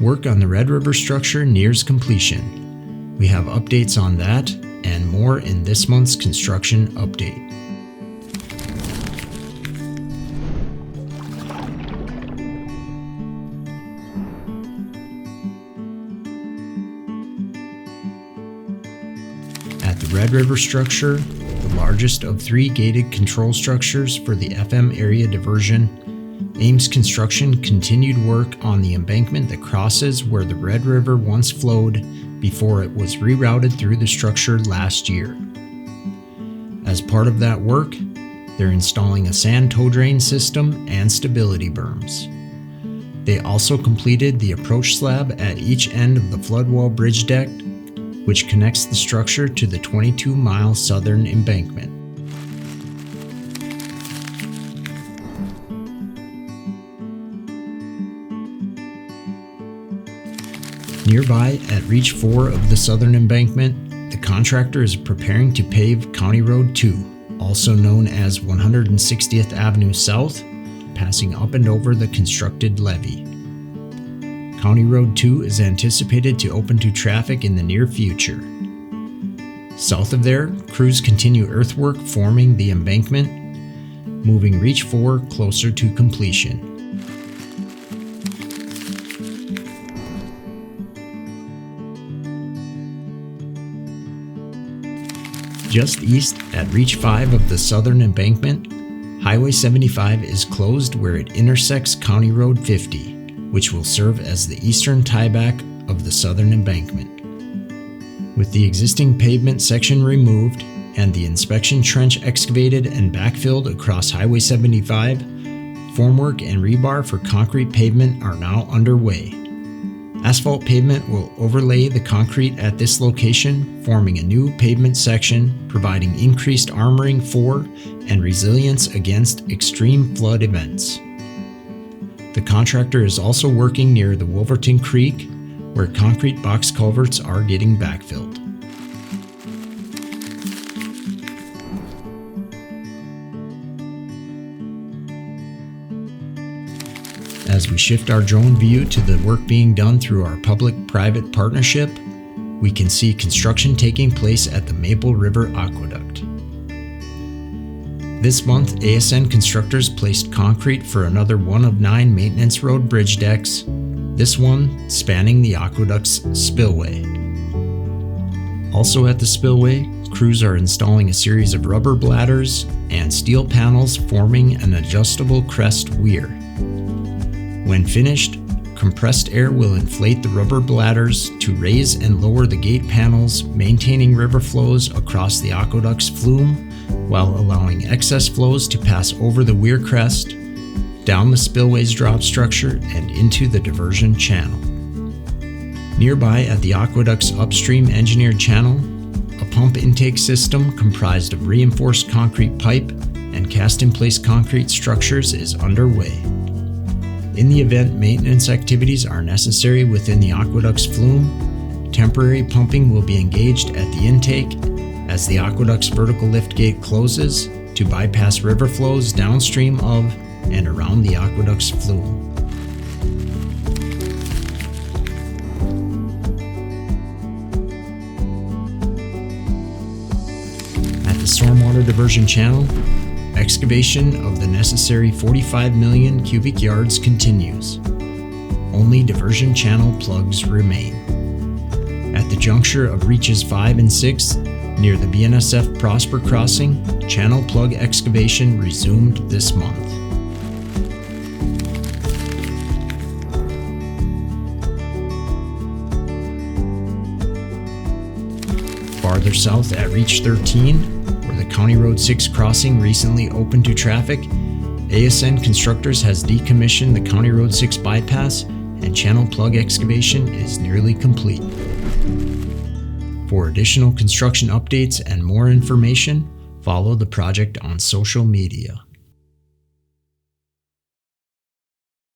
Work on the Red River structure nears completion. We have updates on that and more in this month's construction update. At the Red River structure, the largest of 3 gated control structures for the FM area diversion, Ames Construction continued work on the embankment that crosses where the Red River once flowed before it was rerouted through the structure last year. As part of that work, they're installing a sand tow drain system and stability berms. They also completed the approach slab at each end of the floodwall bridge deck, which connects the structure to the 22-mile southern embankment. Nearby, at Reach 4 of the southern embankment, the contractor is preparing to pave County Road 2, also known as 160th Avenue South, passing up and over the constructed levee. County Road 2 is anticipated to open to traffic in the near future. South of there, crews continue earthwork forming the embankment, moving Reach 4 closer to completion. Just east at Reach 5 of the southern embankment, Highway 75 is closed where it intersects County Road 50, which will serve as the eastern tieback of the southern embankment. With the existing pavement section removed and the inspection trench excavated and backfilled across Highway 75, formwork and rebar for concrete pavement are now underway. Asphalt pavement will overlay the concrete at this location, forming a new pavement section, providing increased armoring for and resilience against extreme flood events. The contractor is also working near the Wolverton Creek, where concrete box culverts are getting backfilled. As we shift our drone view to the work being done through our public-private partnership, we can see construction taking place at the Maple River Aqueduct. This month, ASN constructors placed concrete for another one of 9 maintenance road bridge decks, this one spanning the aqueduct's spillway. Also at the spillway, crews are installing a series of rubber bladders and steel panels forming an adjustable crest weir. When finished, compressed air will inflate the rubber bladders to raise and lower the gate panels, maintaining river flows across the aqueduct's flume while allowing excess flows to pass over the weir crest, down the spillway's drop structure, and into the diversion channel. Nearby at the aqueduct's upstream engineered channel, a pump intake system comprised of reinforced concrete pipe and cast-in-place concrete structures is underway. In the event maintenance activities are necessary within the aqueduct's flume, temporary pumping will be engaged at the intake as the aqueduct's vertical lift gate closes to bypass river flows downstream of and around the aqueduct's flume. At the stormwater diversion channel, excavation of the necessary 45 million cubic yards continues. Only diversion channel plugs remain. At the juncture of reaches 5 and 6, near the BNSF Prosper Crossing, channel plug excavation resumed this month. Farther south at Reach 13, where the County Road 6 crossing recently opened to traffic, ASN Constructors has decommissioned the County Road 6 bypass and channel plug excavation is nearly complete. For additional construction updates and more information, follow the project on social media.